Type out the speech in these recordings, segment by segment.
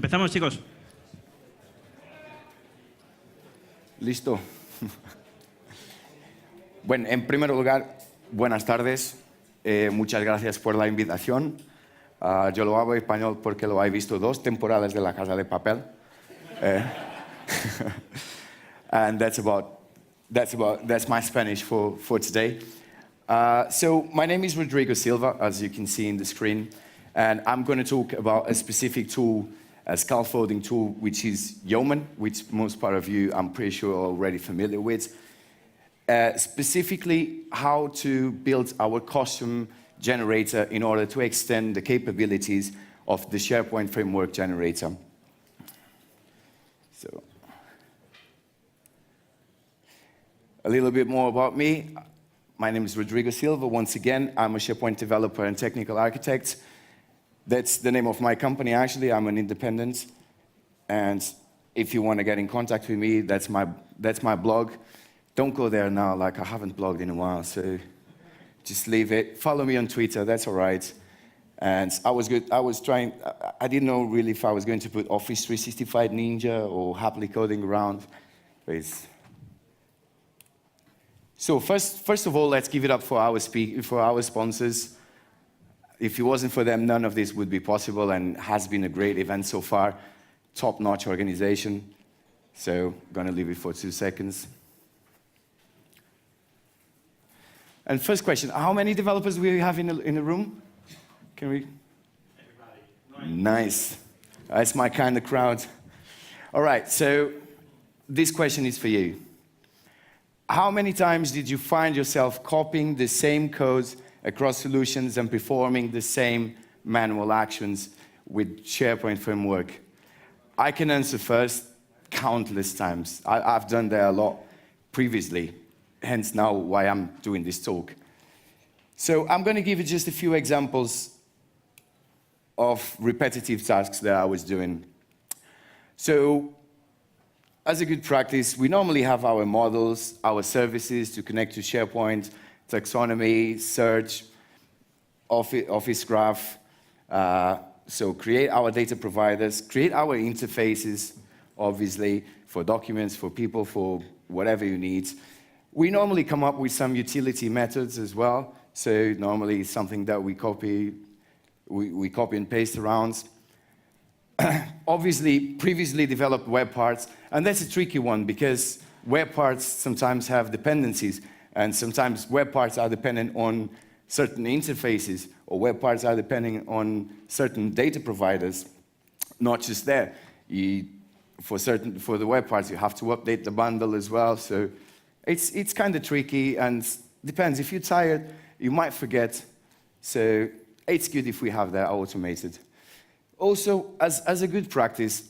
Empezamos, chicos. Listo. Bueno, en primer lugar, buenas tardes. Muchas gracias por la invitación. Yo lo hago en español porque lo he visto 2 temporadas de La Casa de Papel. And that's my Spanish for today. So my name is Rodrigo Silva, as you can see in the screen, and I'm going to talk about a specific tool, a scaffolding tool, which is Yeoman, which most part of you, I'm pretty sure, are already familiar with. Specifically, how to build our custom generator in order to extend the capabilities of the SharePoint framework generator. So, a little bit more about me. My name is Rodrigo Silva. Once again, I'm a SharePoint developer and technical architect. That's the name of my company, actually. I'm an independent. And if you want to get in contact with me, that's my blog. Don't go there now, like I haven't blogged in a while, so just leave it. Follow me on Twitter, that's all right. And I didn't know really if I was going to put Office 365 Ninja or happily coding around. So first of all, let's give it up for our sponsors. If it wasn't for them, none of this would be possible, and has been a great event so far. Top-notch organization. So I'm going to leave it for 2 seconds. And first question, how many developers do we have in the room? Can we? Everybody. Nice. That's my kind of crowd. All right, so this question is for you. How many times did you find yourself copying the same codes across solutions and performing the same manual actions with SharePoint framework? I can answer first, countless times. I've done that a lot previously, hence now why I'm doing this talk. So I'm going to give you just a few examples of repetitive tasks that I was doing. So as a good practice, we normally have our models, our services to connect to SharePoint, taxonomy, search, Office graph. So create our data providers, create our interfaces, obviously, for documents, for people, for whatever you need. We normally come up with some utility methods as well. So normally it's something that we copy and paste around. Obviously, previously developed web parts, and that's a tricky one because web parts sometimes have dependencies, and sometimes web parts are dependent on certain interfaces, or web parts are depending on certain data providers. Not just that. For the web parts, you have to update the bundle as well. So it's kind of tricky, and depends. If you're tired, you might forget. So it's good if we have that automated. Also, as a good practice,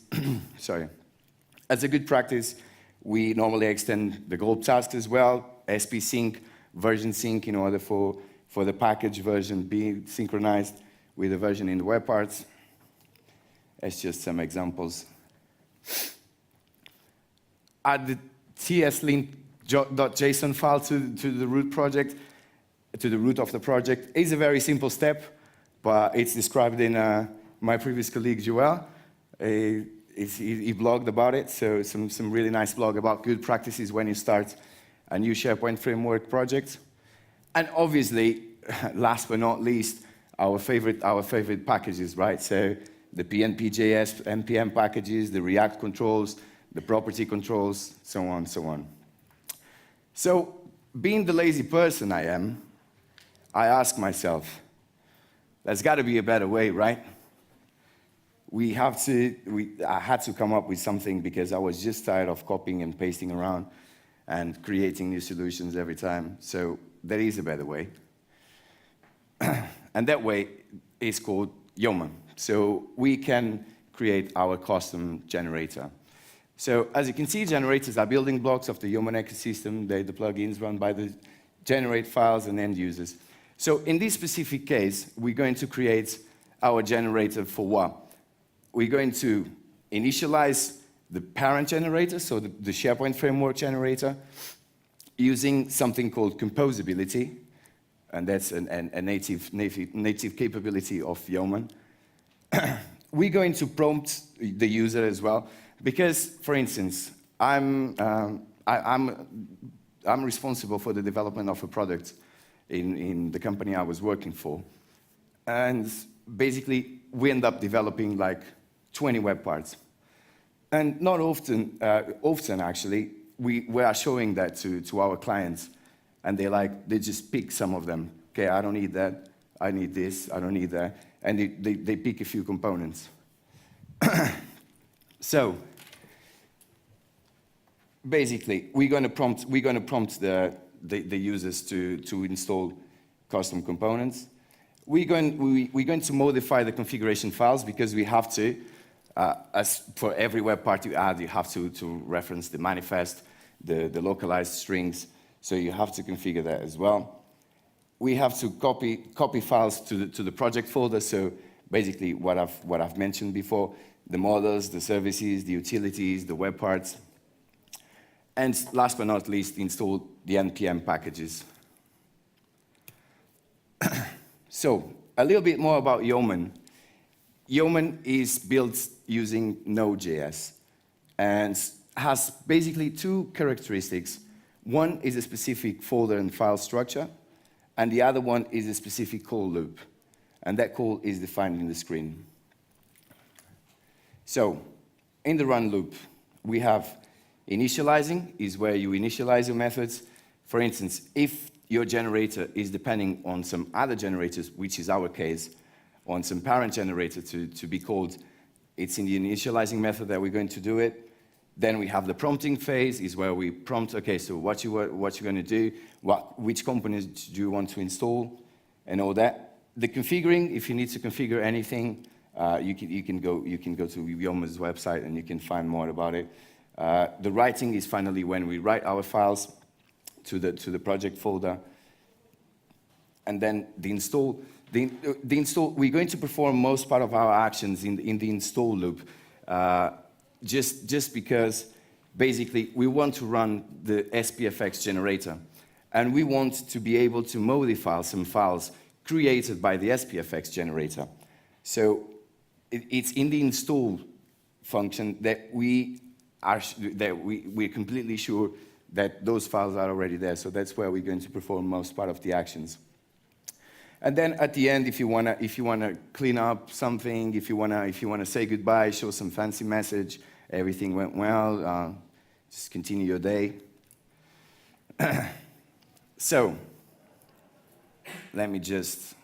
as a good practice, we normally extend the goal tasks as well, SP sync, version sync, in order for the package version be synchronized with the version in the web parts. That's just some examples. Add the tslink.json file to the root project, to the root of the project. It's a very simple step, but it's described in my previous colleague, Joel. He blogged about it, so some really nice blog about good practices when you start a new SharePoint framework project. And obviously, last but not least, our favorite packages, right? So the PNP.js, NPM packages, the React controls, the property controls, so on, so on. So, being the lazy person I am, I ask myself, there's got to be a better way, right? I had to come up with something because I was just tired of copying and pasting around and creating new solutions every time. So there is a better way. And that way is called Yeoman. So we can create our custom generator. So as you can see, generators are building blocks of the Yeoman ecosystem. They're the plugins run by the generate files and end users. So in this specific case, we're going to create our generator for what? We're going to initialize the parent generator, so the SharePoint framework generator, using something called composability, and that's a native capability of Yeoman. we're going to prompt the user as well, because, for instance, I'm responsible for the development of a product in the company I was working for. And basically, we end up developing like 20 web parts. And not often, often actually, we are showing that to our clients, and they just pick some of them. Okay, I don't need that, I need this, I don't need that. And they pick a few components. So, basically, we're going to prompt the users to install custom components. We're going to modify the configuration files because we have to. As for every web part you add, you have to reference the manifest, the localized strings, so you have to configure that as well. We have to copy files to the project folder, so basically what I've mentioned before, the models, the services, the utilities, the web parts. And last but not least, install the NPM packages. So, a little bit more about Yeoman. Yeoman is built using Node.js and has basically two characteristics. One is a specific folder and file structure, and the other one is a specific call loop. And that call is defined in the screen. So, in the run loop, we have initializing is where you initialize your methods. For instance, if your generator is depending on some other generators, which is our case, on some parent generator to be called, it's in the initializing method that we're going to do it. Then we have the prompting phase, is where we prompt, okay, so what you're going to do, which components do you want to install, and all that. The configuring, if you need to configure anything, you can go to Yeoman's website and you can find more about it. The writing is finally when we write our files to the project folder. And then the install, we're going to perform most part of our actions in the install loop, just because basically we want to run the SPFx generator. And we want to be able to modify some files created by the SPFx generator. So it's in the install function that we're completely sure that those files are already there. So that's where we're going to perform most part of the actions. And then at the end, if you wanna clean up something, if you wanna say goodbye, show some fancy message, everything went well, just continue your day. So let me just.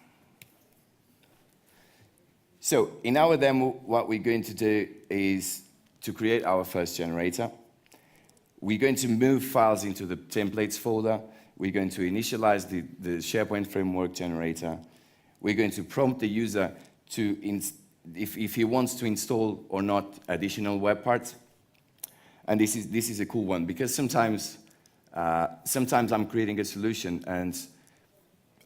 So in our demo, what we're going to do is to create our first generator. We're going to move files into the templates folder. We're going to initialize the SharePoint framework generator. We're going to prompt the user to, if he wants to install or not additional web parts. And this is a cool one, because sometimes I'm creating a solution and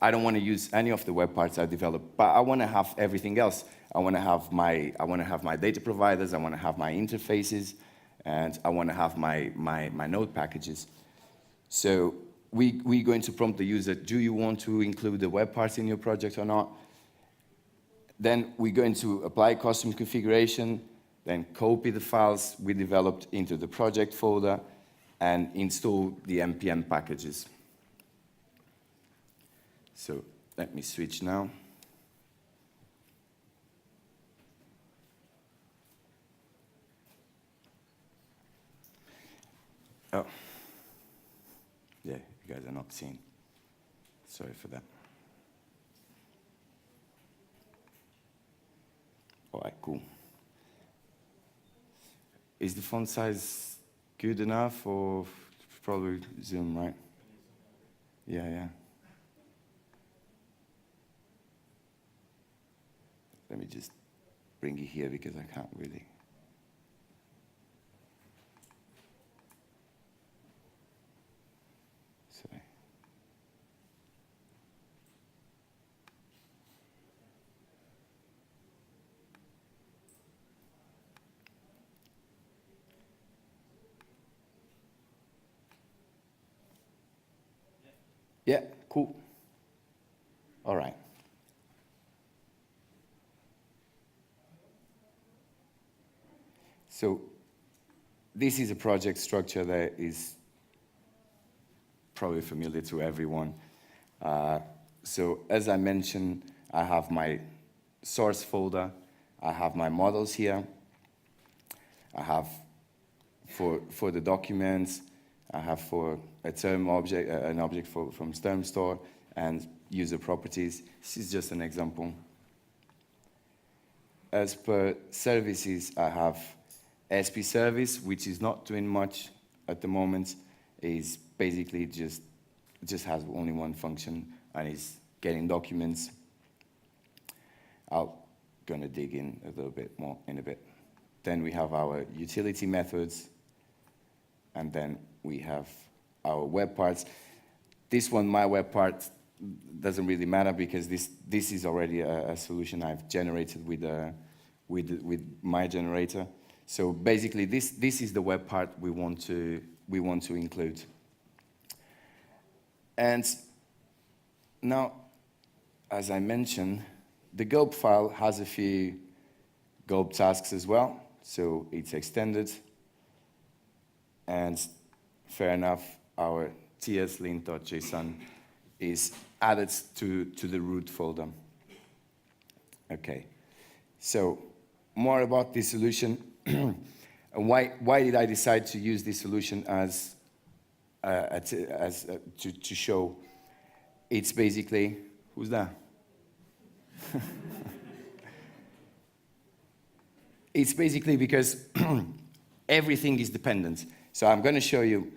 I don't want to use any of the web parts I developed, but I want to have everything else. I want to have my data providers, I want to have my interfaces, and I want to have my node packages. So we're going to prompt the user, do you want to include the web parts in your project or not? Then we're going to apply custom configuration, then copy the files we developed into the project folder, and install the NPM packages. So let me switch now. Oh, yeah, you guys are not seeing. Sorry for that. All right, cool. Is the font size good enough, or probably zoom, right? Yeah. Let me just bring it here because I can't really. Sorry. Yeah, cool. All right. So this is a project structure that is probably familiar to everyone. So as I mentioned, I have my source folder, I have my models here, I have for the documents, I have for a term object, an object from term store, and user properties. This is just an example. As per services, I have SP service, which is not doing much at the moment. Is basically just has only one function and is getting documents. I'm gonna dig in a little bit more in a bit. Then we have our utility methods, and then we have our web parts. This one, my web part, doesn't really matter because this is already a solution I've generated with my generator. So basically, this is the web part we want to include. And now, as I mentioned, the gulp file has a few gulp tasks as well, so it's extended. And fair enough, our tslint.json is added to the root folder. Okay, so more about this solution. And why did I decide to use this solution as to show? It's basically, who's that? It's basically because everything is dependent. So I'm going to show you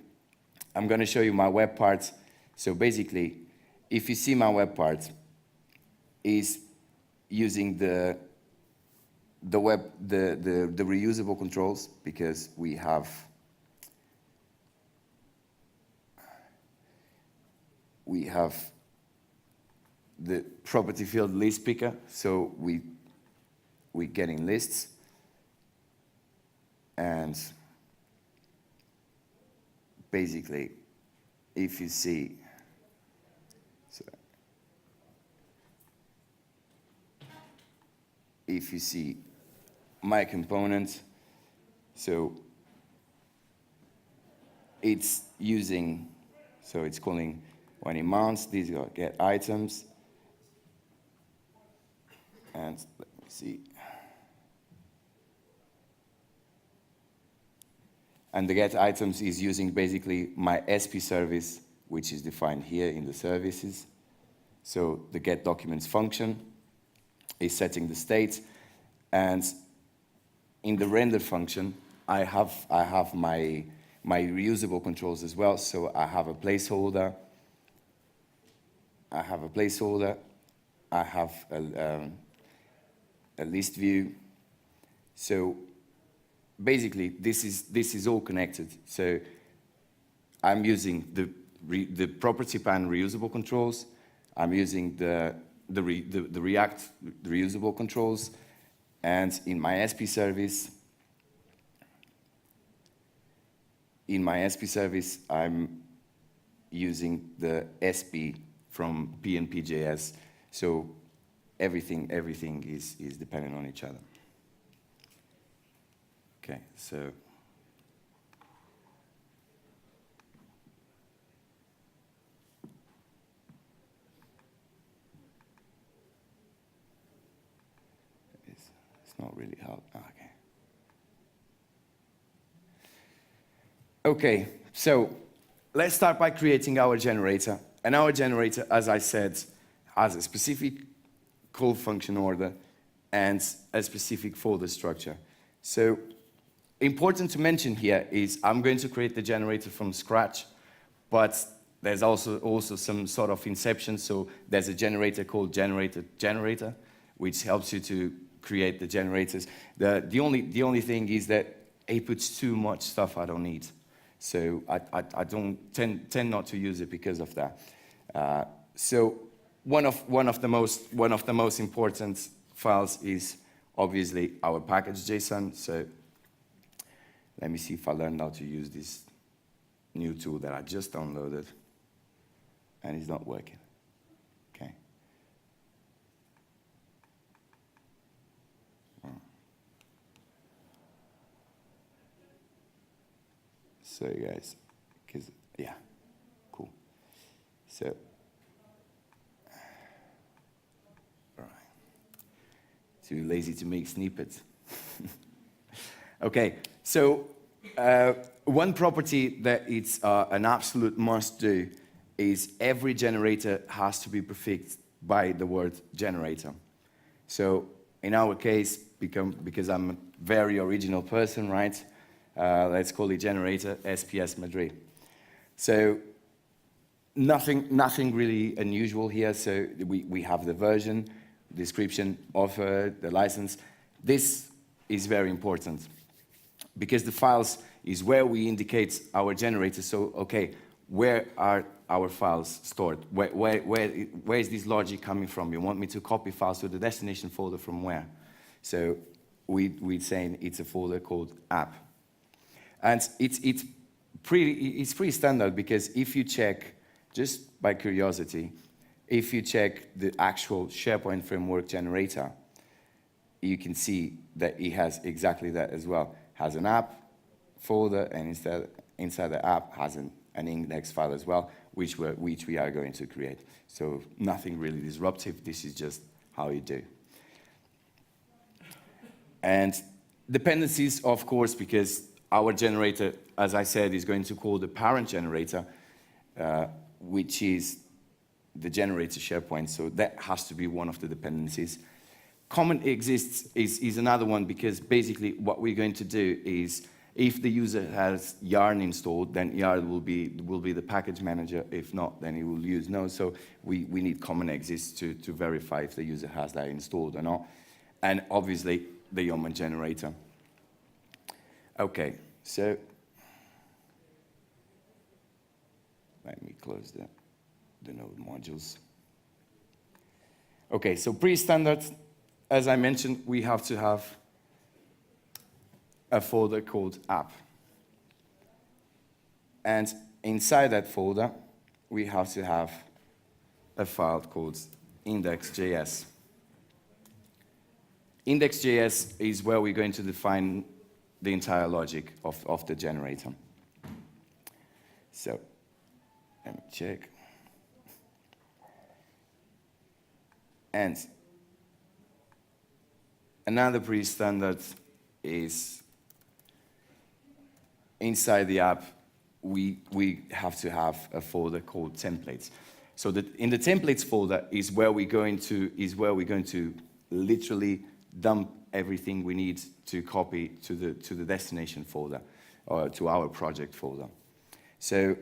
my web part. So basically, if you see my web part is using the reusable controls, because we have the property field list picker, so we're getting lists, and basically, if you see, my component, so it's using, so it's calling when it mounts, these are get items, and let me see. And the get items is using basically my SP service, which is defined here in the services. So the get documents function is setting the state, and in the render function, I have my reusable controls as well. So I have a placeholder. I have a list view. So basically, this is all connected. So I'm using the property pan reusable controls. I'm using the React reusable controls, and in my SP service, I'm using the SP from PNP.js. So everything is dependent on each other. Okay, so it's not really hard. Okay. Okay, so let's start by creating our generator. And our generator, as I said, has a specific call function order and a specific folder structure. So important to mention here is I'm going to create the generator from scratch, but there's also some sort of inception. So there's a generator called generator, which helps you to create the generators. The only thing is that it puts too much stuff I don't need. So I don't tend not to use it because of that. So one of the most important files is obviously our package.json. So let me see if I learned how to use this new tool that I just downloaded, and it's not working. Okay. Sorry, guys. Because, yeah, cool. So, all right. Too lazy to make snippets. Okay, so one property that it's an absolute must do is every generator has to be prefixed by the word generator. So in our case, because I'm a very original person, right? Let's call it generator SPFx Madrid. So nothing really unusual here. So we have the version, description, offer, the license. This is very important because the files is where we indicate our generator. So, okay, where are our files stored? Where is this logic coming from? You want me to copy files to the destination folder from where? So we're saying it's a folder called app. And it's pretty standard because if you check, just by curiosity, if you check the actual SharePoint framework generator, you can see that it has exactly that as well. Has an app folder, and inside the app has an index file as well, which we are going to create. So nothing really disruptive. This is just how you do. And dependencies, of course, because our generator, as I said, is going to call the parent generator, which is the generator SharePoint. So that has to be one of the dependencies. Common exists is another one because basically what we're going to do is if the user has yarn installed, then yarn will be the package manager. If not, then he will use no. So we need common exists to verify if the user has that installed or not. And obviously the Yeoman generator. Okay, so let me close the node modules. Okay, so pretty standard. As I mentioned, we have to have a folder called app. And inside that folder, we have to have a file called index.js. Index.js is where we're going to define the entire logic of the generator. So, let me check. And another pretty standard is inside the app, we have to have a folder called templates. So in the templates folder is where we're going to literally dump everything we need to copy to the destination folder or to our project folder. So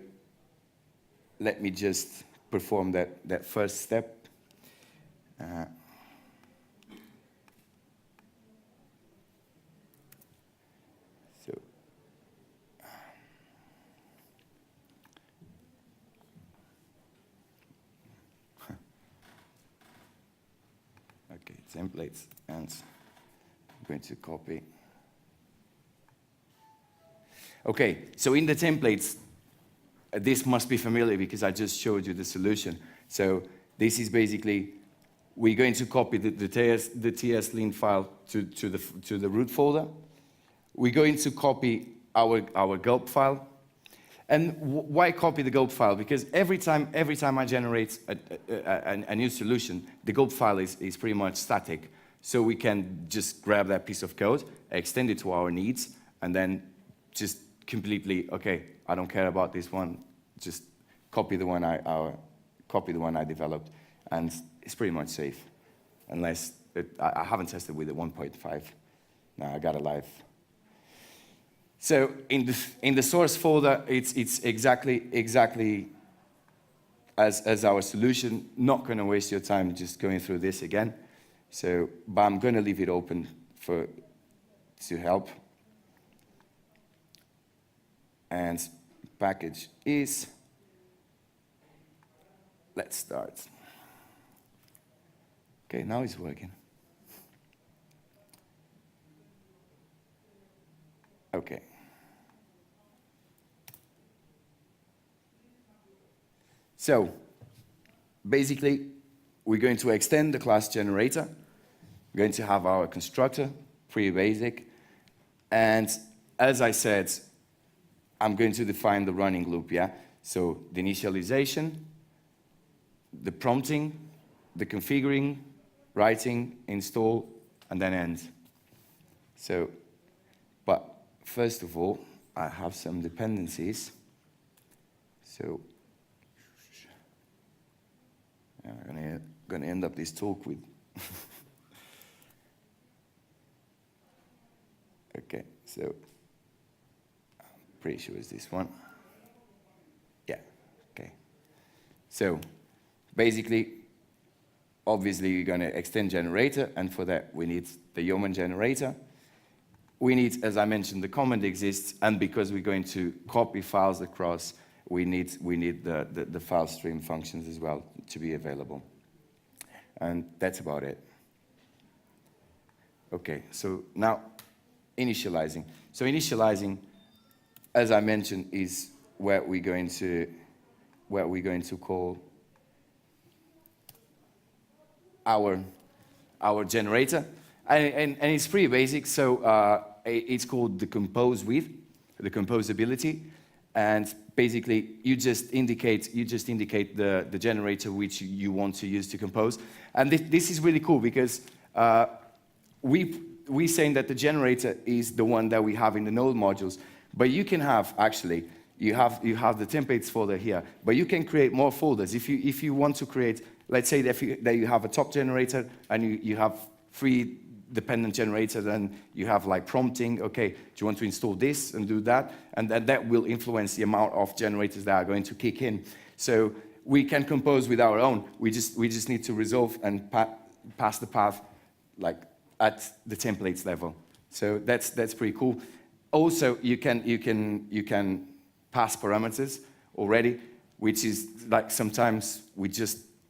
let me just perform that first step. Okay, templates, and I'm going to copy. Okay, so in the templates, this must be familiar because I just showed you the solution. So this is basically, we're going to copy the TS-lint file to the root folder. We're going to copy our gulp file. And why copy the gulp file? Because every time I generate a new solution, the gulp file is pretty much static. So we can just grab that piece of code, extend it to our needs, and then just completely, okay, I don't care about this one, just copy the one I developed, and it's pretty much safe, unless I haven't tested with the 1.5. No, I got it live. So in the source folder, it's exactly as our solution. Not going to waste your time just going through this again. So, but I'm going to leave it open to help. And package is. Let's start. Okay, now it's working. Okay. So, basically, we're going to extend the class generator. We're going to have our constructor, pretty basic. And as I said, I'm going to define the running loop, yeah? So the initialization, the prompting, the configuring, writing, install, and then end. So, but first of all, I have some dependencies. So, I'm gonna end up this talk with. Okay, so I'm pretty sure it's this one. Yeah, okay. So basically, obviously, you're gonna extend generator, and for that, we need the Yeoman generator. We need, as I mentioned, the command exists, and because we're going to copy files across, we need the file stream functions as well to be available. And that's about it. Okay, so now initializing. So initializing, as I mentioned, is where we're going to call our generator, and it's pretty basic. So it's called the compose with, the composability, and basically you just indicate the generator which you want to use to compose. And this is really cool because we're saying that the generator is the one that we have in the node modules, but you can have actually you have the templates folder here, but you can create more folders if you want to create. Let's say that you have a top generator and you have 3 dependent generators, and you have like prompting, okay, do you want to install this and do that? And that will influence the amount of generators that are going to kick in. So we can compose with our own. We just need to resolve and pass the path like at the templates level. So that's pretty cool. Also, you can pass parameters already, which is like sometimes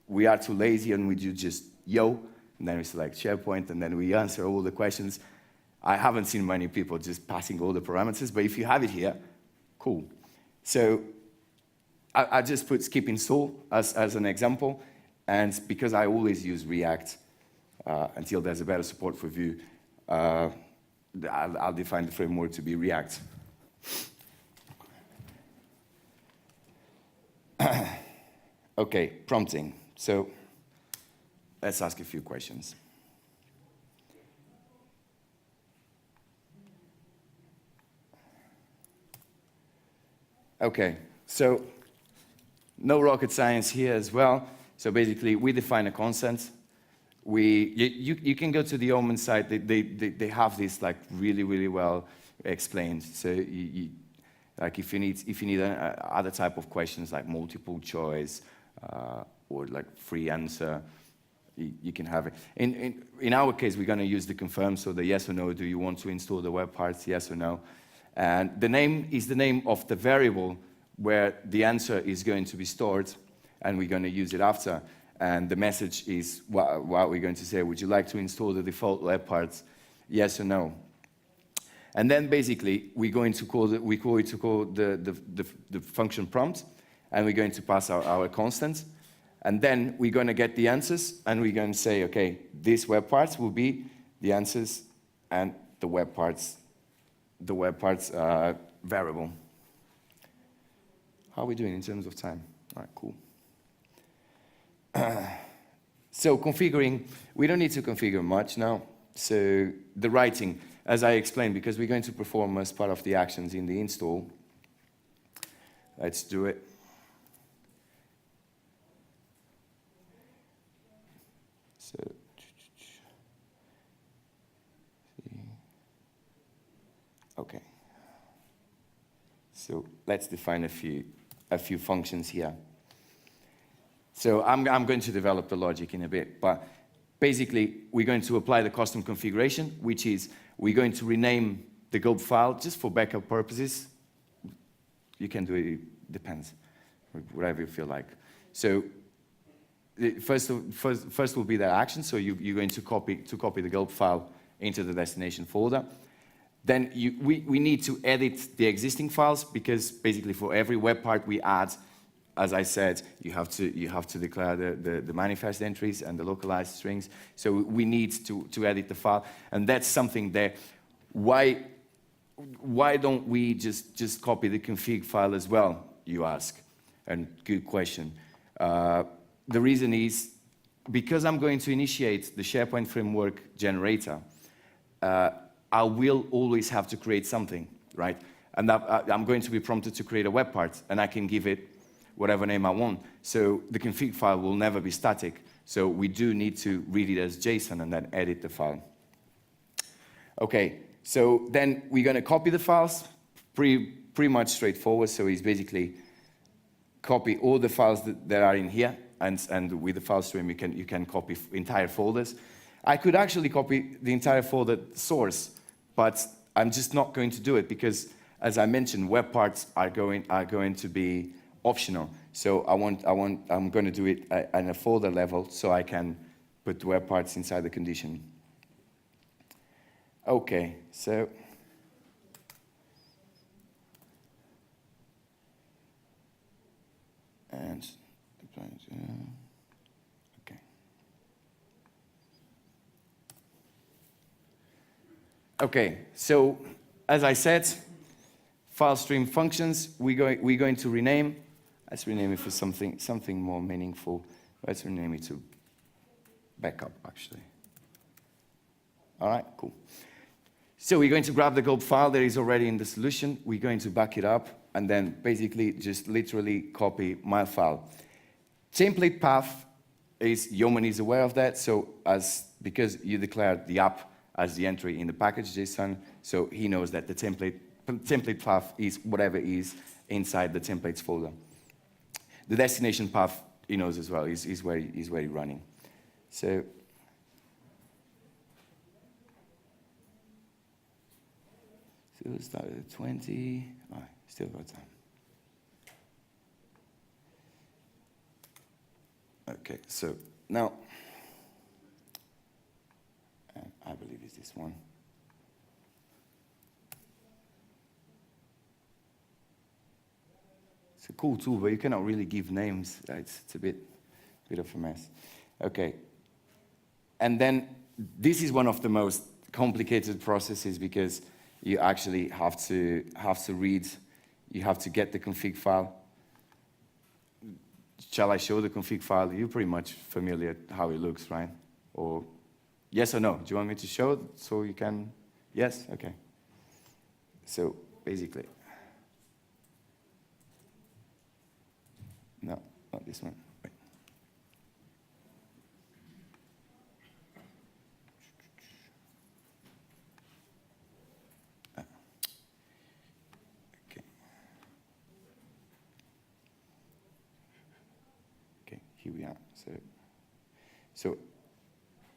we are too lazy and we do just yo, and then we select SharePoint, and then we answer all the questions. I haven't seen many people just passing all the parameters, but if you have it here, cool. So I just put skip install as an example, and because I always use React until there's a better support for Vue, I'll define the framework to be React. Okay, prompting. So let's ask a few questions. Okay, so no rocket science here as well. So basically, we define a consent. You can go to the Yeoman site. They have this like really well explained. So like if you need other type of questions like multiple choice or like free answer, you can have it. In our case, we're going to use the confirm, so the yes or no. Do you want to install the web parts? Yes or no. And the name is the name of the variable where the answer is going to be stored, and we're going to use it after. And the message is what we're going to say. Would you like to install the default web parts? Yes or no. And then basically we're going to call the function prompt, and we're going to pass our constants. And then we're going to get the answers, and we're going to say, okay, these web parts will be the answers, and the web parts variable. How are we doing in terms of time? All right, cool. So configuring, we don't need to configure much now. So the writing, as I explained, because we're going to perform as part of the actions in the install. Let's do it. So, okay. So let's define a few functions here. So I'm going to develop the logic in a bit, but basically we're going to apply the custom configuration, which is we're going to rename the gulp file just for backup purposes. You can do it, depends, whatever you feel like. So first will be the action. So you're going to copy the gulp file into the destination folder. Then we need to edit the existing files, because basically for every web part we add, as I said, you have to declare the manifest entries and the localized strings. So we need to edit the file, and that's something that why why don't we just copy the config file as well, you ask? And good question. The reason is, because I'm going to initiate the SharePoint framework generator, I will always have to create something, right? And I'm going to be prompted to create a web part, and I can give it whatever name I want. So the config file will never be static. So we do need to read it as JSON and then edit the file. Okay, so then we're going to copy the files, pretty much straightforward. So it's basically copy all the files that are in here, and with the file stream, you can copy entire folders. I could actually copy the entire folder source, but I'm just not going to do it because, as I mentioned, web parts are going to be optional. So I'm going to do it at a folder level so I can put web parts inside the condition. Okay, so and okay. Okay, so as I said, file stream functions, we're going to rename. Let's rename it for something more meaningful. Let's rename it to backup, actually. All right, cool. So we're going to grab the gulp file that is already in the solution. We're going to back it up, and then basically just literally copy my file. Template path is, Yeoman is aware of that, so because you declared the app as the entry in the package JSON, so he knows that the template path is whatever is inside the templates folder. The destination path, he knows as well, is where he's running. So we'll start at 20. Oh, still got time. Okay, so now, I believe it's this one. It's a cool tool, but you cannot really give names. It's a bit of a mess. Okay, and then this is one of the most complicated processes because you actually have to read. You have to get the config file. Shall I show the config file? You're pretty much familiar how it looks, right? Or yes or no? Do you want me to show it so you can? Yes? Okay. So basically, no, not this one. Wait. Here we are. So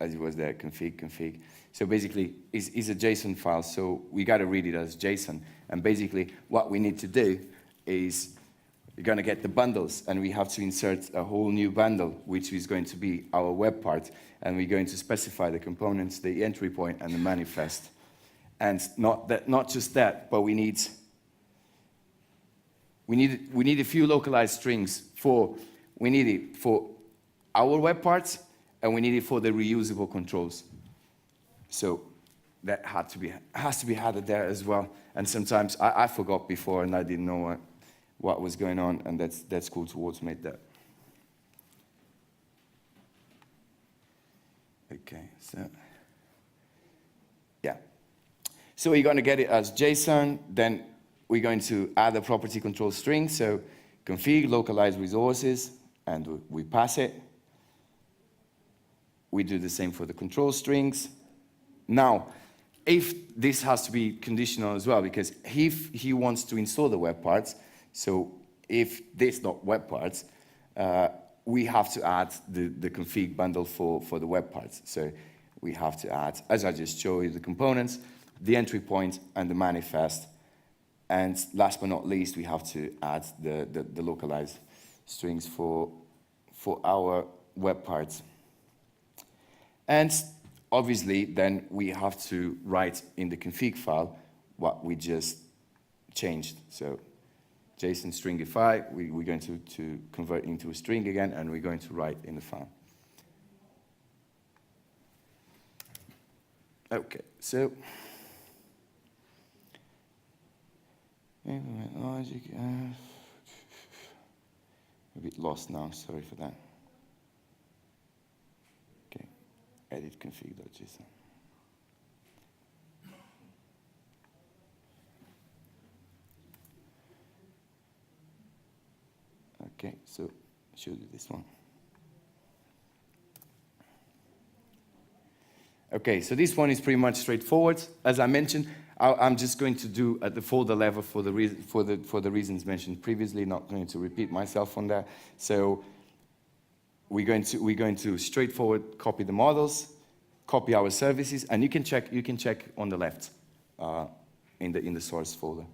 as it was there, config. So basically, it's a JSON file, so we got to read it as JSON. And basically, what we need to do is we're going to get the bundles, and we have to insert a whole new bundle, which is going to be our web part. And we're going to specify the components, the entry point, and the manifest. And not just that, but we need a few localized strings for. We need it for our web parts, and we need it for the reusable controls. So that has to be added there as well. And sometimes I forgot before, and I didn't know what was going on, and that's cool to automate that. Okay, so yeah. So we're going to get it as JSON. Then we're going to add a property control string. So config localized resources. And we pass it. We do the same for the control strings. Now, if this has to be conditional as well, because if he wants to install the web parts, so if this not web parts, we have to add the config bundle for the web parts. So we have to add, as I just showed you, the components, the entry point, and the manifest. And last but not least, we have to add the localized strings for our web parts. And obviously, then we have to write in the config file what we just changed. So JSON stringify, we're going to convert into a string again, and we're going to write in the file. Okay, so implement logic. A bit lost now, sorry for that. Okay, edit config.json. Okay, so I should do this one. Okay, so this one is pretty much straightforward. As I mentioned, I'm just going to do at the folder level for the reasons mentioned previously. Not going to repeat myself on that. So we're going to straightforward copy the models, copy our services, and you can check on the left in the source folder.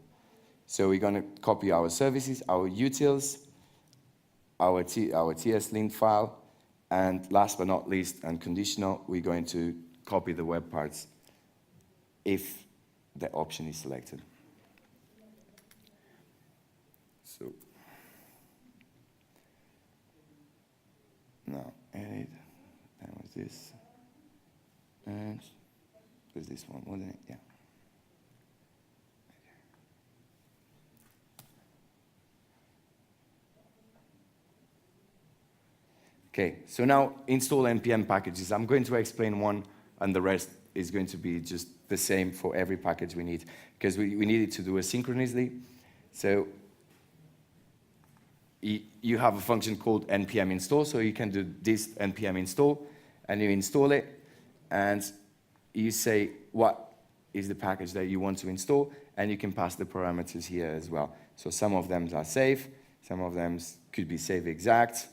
So we're going to copy our services, our utils, our TS-lint file, and last but not least, and conditional, we're going to copy the web parts if the option is selected. So now edit, that was this, and there's this one, wasn't it? Yeah. Okay, so now install NPM packages. I'm going to explain one, and the rest is going to be just the same for every package we need, because we need it to do asynchronously. So you have a function called npm install, so you can do this npm install, and you install it, and you say what is the package that you want to install, and you can pass the parameters here as well. So some of them are safe, some of them could be save exact,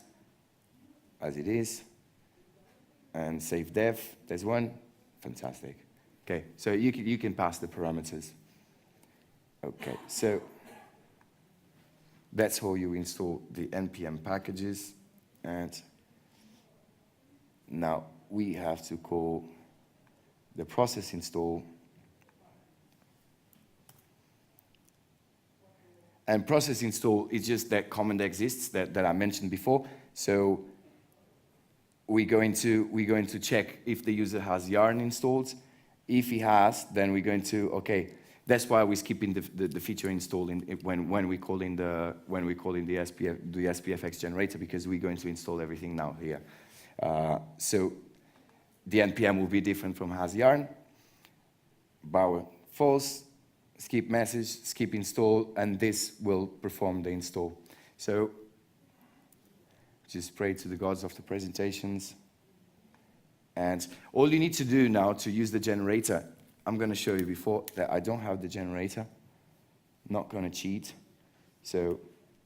as it is, and save dev, there's one, fantastic. Okay, so you can pass the parameters. Okay, so that's how you install the npm packages, and now we have to call the process install, and process install is just that command exists that I mentioned before. So we're going to check if the user has yarn installed. If he has, then we're going to, okay, that's why we're skipping the feature install when we call in the SPFx generator, because we're going to install everything now here. So the npm will be different from has yarn. Bower false, skip message, skip install, and this will perform the install. So just pray to the gods of the presentations. And all you need to do now to use the generator, I'm going to show you before that I don't have the generator. Not going to cheat. So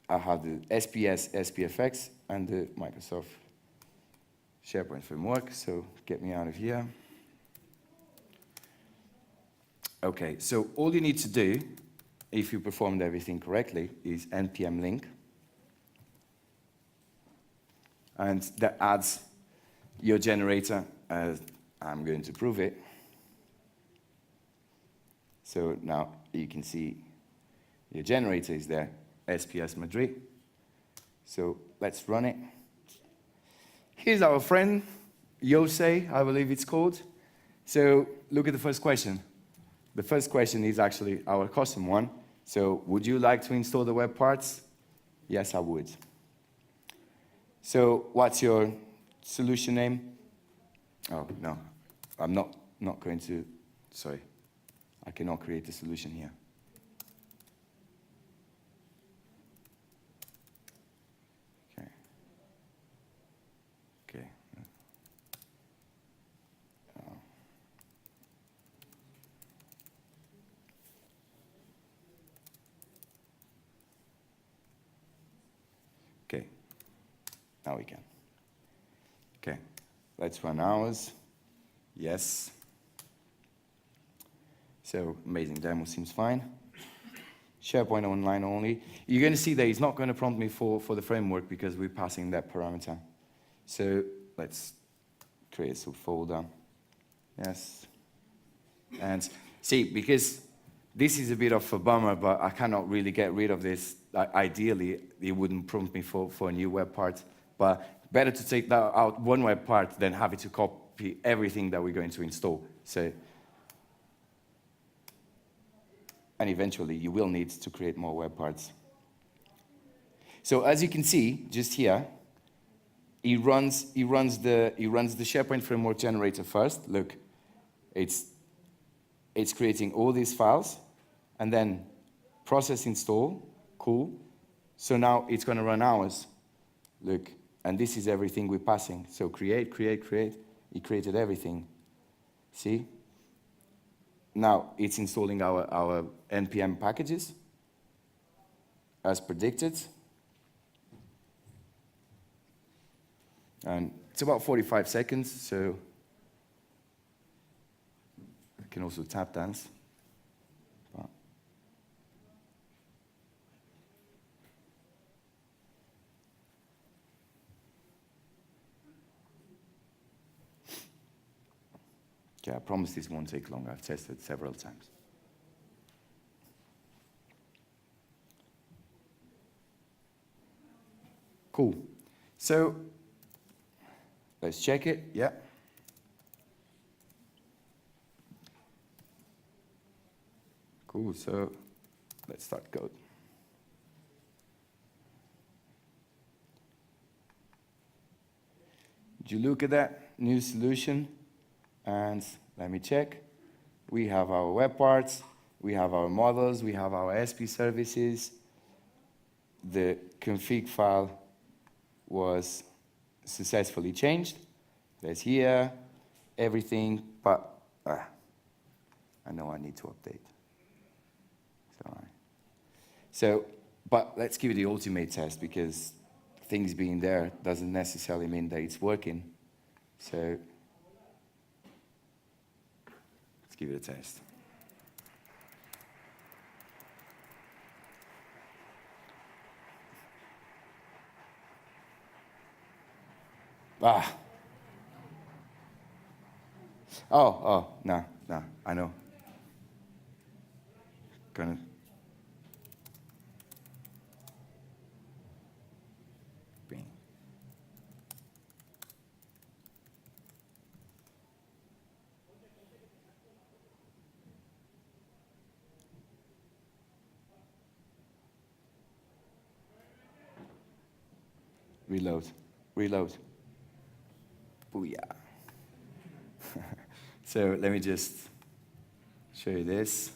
I have the SPFx and the Microsoft SharePoint framework. So get me out of here. Okay, so all you need to do, if you performed everything correctly, is npm link. And that adds your generator, as I'm going to prove it. So now you can see your generator is there, Saturday Madrid. So let's run it. Here's our friend, Yosei, I believe it's called. So look at the first question. The first question is actually our custom one. So would you like to install the web parts? Yes, I would. So what's your solution name? Oh, no, I'm not going to, sorry. I cannot create a solution here. Okay. Okay. Oh. Okay. Now we can. Okay, let's run ours. Yes. So amazing demo seems fine. SharePoint online only. You're going to see that it's not going to prompt me for the framework because we're passing that parameter. So let's create a subfolder. Yes. And see, because this is a bit of a bummer, but I cannot really get rid of this. Ideally, it wouldn't prompt me for a new web part. But better to take that out one web part than have it to copy everything that we're going to install. So, and eventually you will need to create more web parts. So as you can see, just here, he runs the SharePoint framework generator first. Look, it's creating all these files, and then process install, cool. So now it's going to run ours. Look, and this is everything we're passing. So create. He created everything. See? Now it's installing our NPM packages as predicted. And it's about 45 seconds, so I can also tap dance. But yeah, I promise this won't take long. I've tested several times. Cool. So let's check it. Yeah. Cool. So let's start code. Did you look at that new solution? And let me check. We have our web parts, we have our models, we have our SP services. The config file was successfully changed. There's here, everything, but I know I need to update. So, but let's give it the ultimate test, because things being there doesn't necessarily mean that it's working. So let's give it a test. No, I know. Gonna. Bing. Reload. Booyah. So let me just show you this.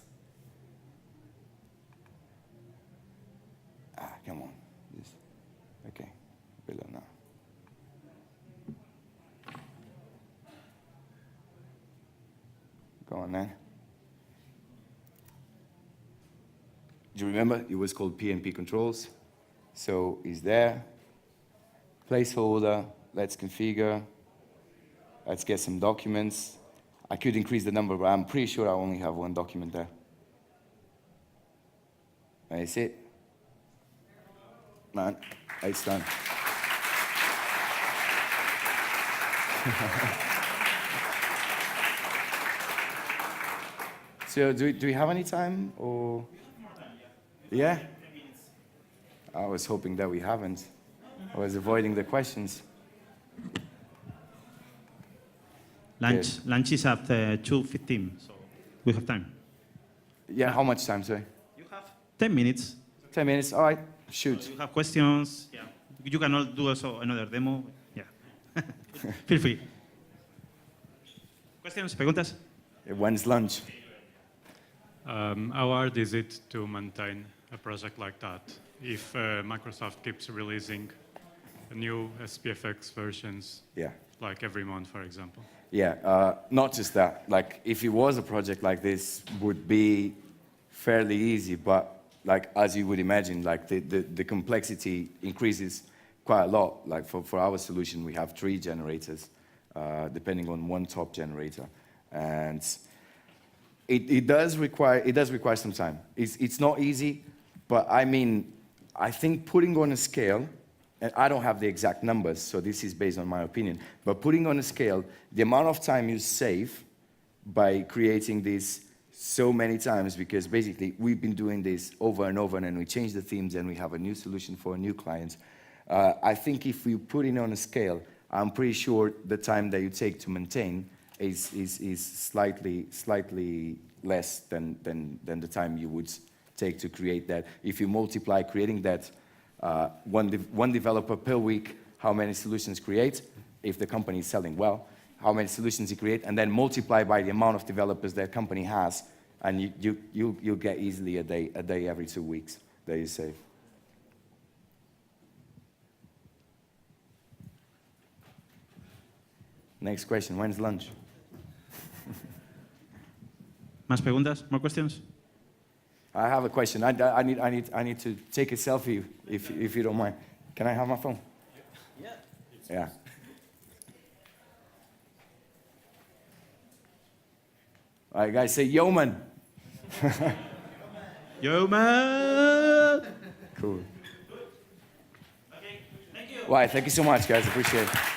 Come on. Okay, reload now. Go on then. Do you remember? It was called PNP controls. So it's there. Placeholder. Let's configure. Let's get some documents. I could increase the number, but I'm pretty sure I only have one document there. That's it. Man, it's done. So do we have any time, or? Yeah? I was hoping that we haven't. I was avoiding the questions. Lunch is at 2:15, so we have time. Yeah, how much time, sorry? You have 10 minutes. 10 minutes, all right, shoot. So you have questions, yeah. You can do also another demo, yeah. Feel free. Questions, preguntas? When's lunch? How hard is it to maintain a project like that if Microsoft keeps releasing new SPFx versions, like every month, for example? Yeah, not just that. Like, if it was a project like this, would be fairly easy, but like as you would imagine, like the complexity increases quite a lot. Like for our solution, we have 3 generators, depending on one top generator, and it does require some time. It's not easy, but I mean, I think putting on a scale. And I don't have the exact numbers, so this is based on my opinion. But putting on a scale, the amount of time you save by creating this so many times, because basically we've been doing this over and over, and then we change the themes and we have a new solution for a new client. I think if we put it on a scale, I'm pretty sure the time that you take to maintain is slightly less than the time you would take to create that. If you multiply creating that one developer per week, how many solutions create, if the company is selling well, how many solutions you create, and then multiply by the amount of developers that company has, and you'll get easily a day every 2 weeks that you save. Next question, when's lunch? ¿Más preguntas? More questions? I have a question. I need to take a selfie if you don't mind. Can I have my phone? Yeah. Yeah. All right, guys, say Yeoman. Yeoman! Cool. Okay, thank you. Right, thank you so much, guys. Appreciate it.